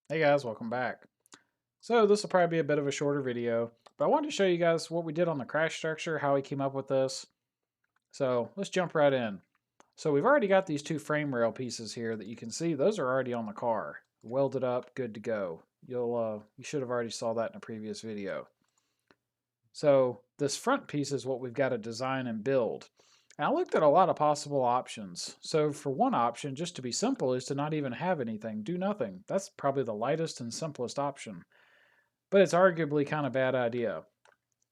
Hey guys, welcome back. So this will probably be a bit of a shorter video, but I wanted to show you guys what we did on the crash structure, how we came up with this. So let's jump right in. So we've already got these two frame rail pieces here that you can see. Those are already on the car, welded up, good to go. You should have already saw that in a previous video. So this front piece is what we've got to design and build. And I looked at a lot of possible options. So for one option, just to be simple, is to not even have anything, do nothing. That's probably the lightest and simplest option. But it's arguably kind of bad idea.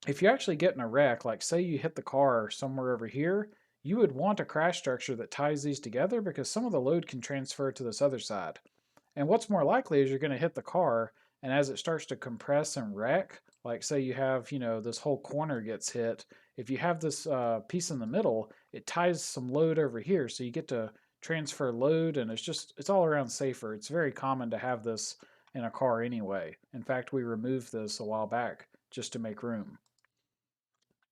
If you actually get in a wreck, like say you hit the car somewhere over here, you would want a crash structure that ties these together because some of the load can transfer to this other side. And what's more likely is you're going to hit the car, and as it starts to compress and wreck, like say you have, this whole corner gets hit. If you have this piece in the middle, it ties some load over here, so you get to transfer load, and it's all around safer. It's very common to have this in a car anyway. In fact, we removed this a while back just to make room.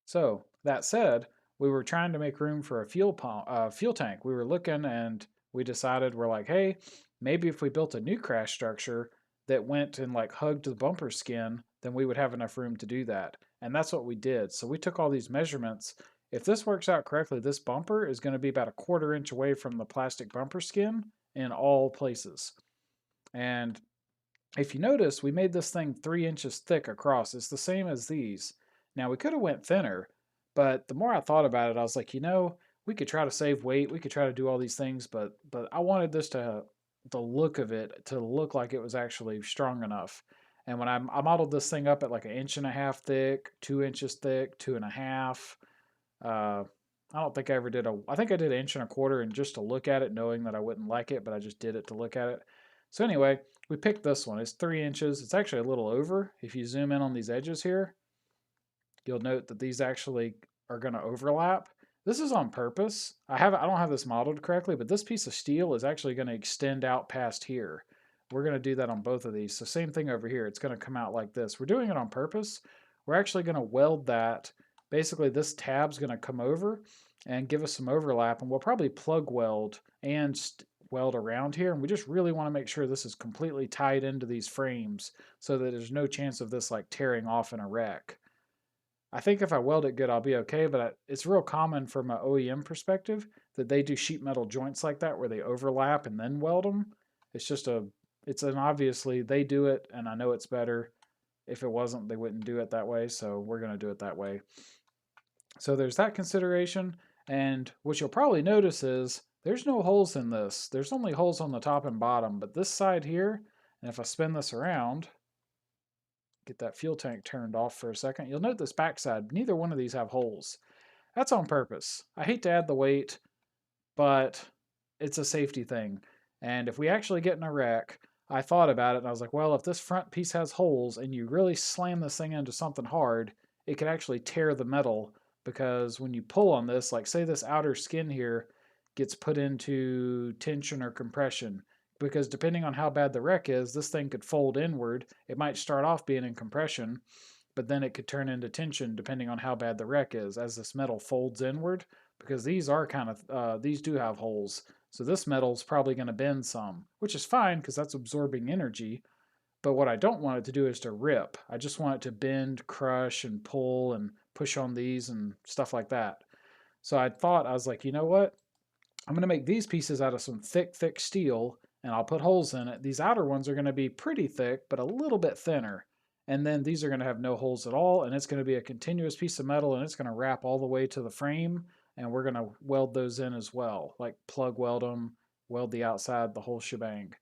So that said, we were trying to make room for a fuel tank. We were looking and we decided we're like, hey, maybe if we built a new crash structure that went and like hugged the bumper skin, then we would have enough room to do that. And that's what we did. So we took all these measurements. If this works out correctly, this bumper is going to be about a 1/4 inch away from the plastic bumper skin in all places. And if you notice, we made this thing 3 inches thick across. It's the same as these. Now we could have went thinner, but the more I thought about it, I was like, we could try to save weight. We could try to do all these things, but I wanted this the look of it to look like it was actually strong enough. And when I modeled this thing up at like 1.5 inches thick, 2 inches thick, 2.5. Uh, I don't think I ever did I think I did 1.25 inches and just to look at it, knowing that I wouldn't like it, but I just did it to look at it. So anyway, we picked this one. It's 3 inches. It's actually a little over. If you zoom in on these edges here, you'll note that these actually are going to overlap. This is on purpose. I don't have this modeled correctly, but this piece of steel is actually going to extend out past here. We're going to do that on both of these. So same thing over here. It's going to come out like this. We're doing it on purpose. We're actually going to weld that. Basically, this tab's going to come over and give us some overlap, and we'll probably plug weld and weld around here. And we just really want to make sure this is completely tied into these frames so that there's no chance of this like tearing off in a wreck. I think if I weld it good, I'll be okay, but it's real common from an OEM perspective that they do sheet metal joints like that where they overlap and then weld them. It's just obviously they do it, and I know it's better. If it wasn't, they wouldn't do it that way, so we're going to do it that way. So there's that consideration, and what you'll probably notice is there's no holes in this. There's only holes on the top and bottom, but this side here, and if I spin this around, get that fuel tank turned off for a second, you'll note this backside, neither one of these have holes. That's on purpose. I hate to add the weight, but it's a safety thing. And if we actually get in a wreck, I thought about it and I was like, well, if this front piece has holes and you really slam this thing into something hard, it could actually tear the metal, because when you pull on this, like say this outer skin here gets put into tension or compression, because depending on how bad the wreck is, this thing could fold inward. It might start off being in compression, but then it could turn into tension depending on how bad the wreck is as this metal folds inward, because these are these do have holes. So this metal's probably going to bend some, which is fine because that's absorbing energy. But what I don't want it to do is to rip. I just want it to bend, crush, and pull and push on these and stuff like that. So I was like, you know what? I'm going to make these pieces out of some thick, thick steel, and I'll put holes in it. These outer ones are going to be pretty thick, but a little bit thinner. And then these are going to have no holes at all, and it's going to be a continuous piece of metal, and it's going to wrap all the way to the frame, and we're going to weld those in as well, like plug weld them, weld the outside, the whole shebang.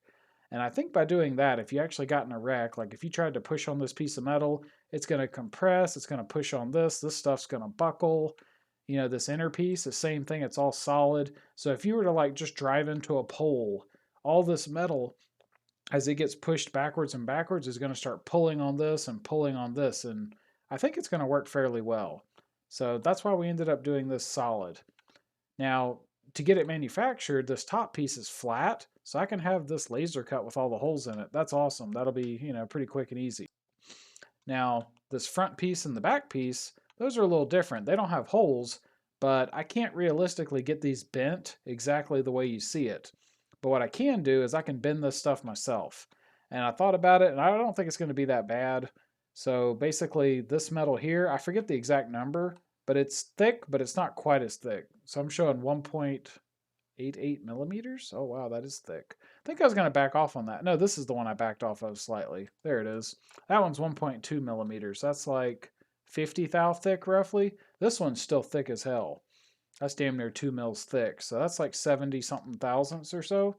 And I think by doing that, if you actually got in a wreck, like if you tried to push on this piece of metal, it's going to compress, it's going to push on this stuff's going to buckle. This inner piece, the same thing, it's all solid. So if you were to like just drive into a pole, all this metal, as it gets pushed backwards and backwards, is going to start pulling on this and pulling on this. And I think it's going to work fairly well. So that's why we ended up doing this solid. Now, to get it manufactured, this top piece is flat, so I can have this laser cut with all the holes in it. That's awesome. That'll be, pretty quick and easy. Now, this front piece and the back piece, those are a little different. They don't have holes, but I can't realistically get these bent exactly the way you see it. But what I can do is I can bend this stuff myself. And I thought about it, and I don't think it's going to be that bad. So basically, this metal here, I forget the exact number, but it's thick, but it's not quite as thick. So I'm showing 1.88 millimeters. Oh, wow, that is thick. I think I was going to back off on that. No, this is the one I backed off of slightly. There it is. That one's 1.2 millimeters. That's like 50 thou thick, roughly. This one's still thick as hell. That's damn near 2 mils thick. So that's like 70 something thousandths or so.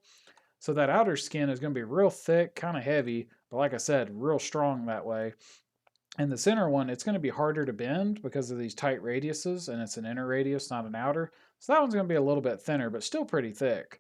So that outer skin is going to be real thick, kind of heavy, but like I said, real strong that way. And the center one, it's going to be harder to bend because of these tight radiuses, and it's an inner radius, not an outer. So that one's going to be a little bit thinner, but still pretty thick.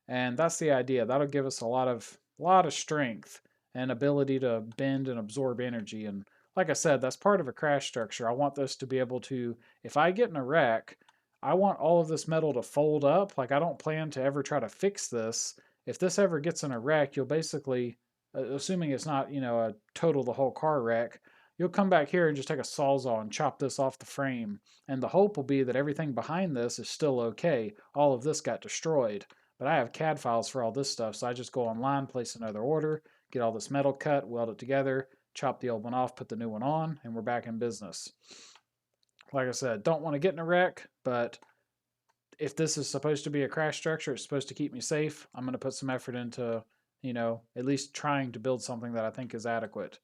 And that's the idea. That'll give us a lot of strength and ability to bend and absorb energy. And like I said, that's part of a crash structure. I want this to be able to, if I get in a wreck, I want all of this metal to fold up. Like I don't plan to ever try to fix this. If this ever gets in a wreck, you'll basically, assuming it's not, a total the whole car wreck, you'll come back here and just take a sawzall and chop this off the frame. And the hope will be that everything behind this is still okay. All of this got destroyed. But I have CAD files for all this stuff, so I just go online, place another order, get all this metal cut, weld it together, chop the old one off, put the new one on, and we're back in business. Like I said, don't want to get in a wreck, but if this is supposed to be a crash structure, it's supposed to keep me safe, I'm going to put some effort into, at least trying to build something that I think is adequate.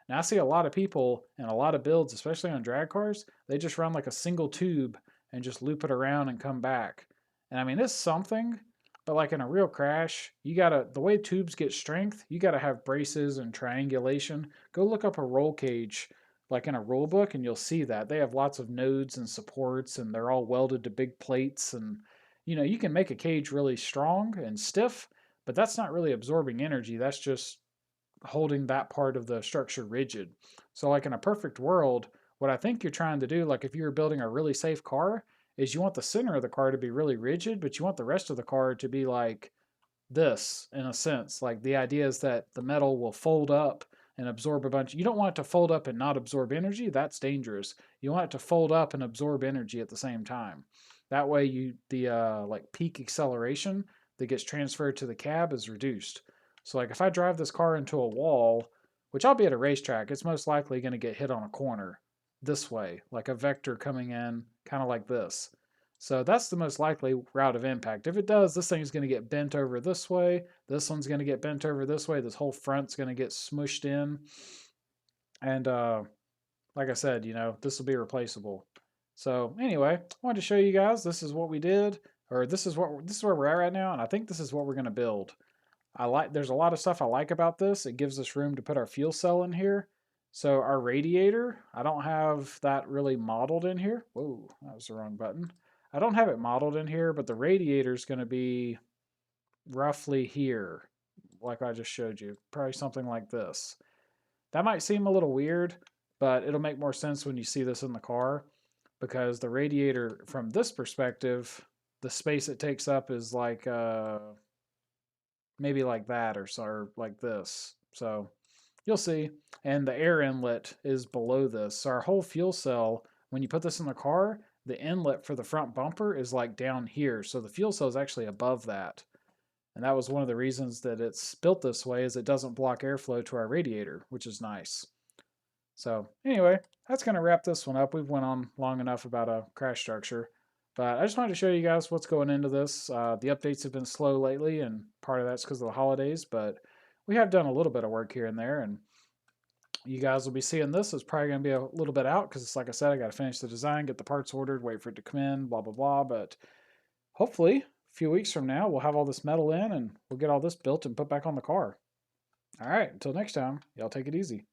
And I see a lot of people and a lot of builds, especially on drag cars, they just run like a single tube and just loop it around and come back. And I mean, it's something, but like in a real crash, the way tubes get strength, you gotta have braces and triangulation. Go look up a roll cage like in a rule book and you'll see that. They have lots of nodes and supports and they're all welded to big plates. And, you can make a cage really strong and stiff, but that's not really absorbing energy. That's just holding that part of the structure rigid. So, like in a perfect world, what I think you're trying to do, like if you were building a really safe car, is you want the center of the car to be really rigid, but you want the rest of the car to be like this in a sense. Like the idea is that the metal will fold up and absorb a bunch. You don't want it to fold up and not absorb energy. That's dangerous. You want it to fold up and absorb energy at the same time. That way, the like peak acceleration that gets transferred to the cab is reduced. So like if I drive this car into a wall, which I'll be at a racetrack, it's most likely going to get hit on a corner this way, like a vector coming in, kind of like this. So that's the most likely route of impact. If it does, this thing's going to get bent over this way. This one's going to get bent over this way. This whole front's going to get smushed in. And like I said, this will be replaceable. So anyway, I wanted to show you guys this is what we did, or this is where we're at right now, and I think this is what we're going to build. There's a lot of stuff I like about this. It gives us room to put our fuel cell in here. So our radiator, I don't have that really modeled in here. Whoa, that was the wrong button. I don't have it modeled in here, but the radiator is going to be roughly here, like I just showed you. Probably something like this. That might seem a little weird, but it'll make more sense when you see this in the car because the radiator, from this perspective, the space it takes up is like maybe like that or like this. So you'll see. And the air inlet is below this. So our whole fuel cell, when you put this in the car, the inlet for the front bumper is like down here. So the fuel cell is actually above that. And that was one of the reasons that it's built this way is it doesn't block airflow to our radiator, which is nice. So anyway, that's going to wrap this one up. We've went on long enough about a crash structure. But I just wanted to show you guys what's going into this. The updates have been slow lately, and part of that's because of the holidays, but we have done a little bit of work here and there, and you guys will be seeing this. It's probably going to be a little bit out because it's like I said, I got to finish the design, get the parts ordered, wait for it to come in, blah, blah, blah. But hopefully, a few weeks from now, we'll have all this metal in and we'll get all this built and put back on the car. All right, until next time, y'all take it easy.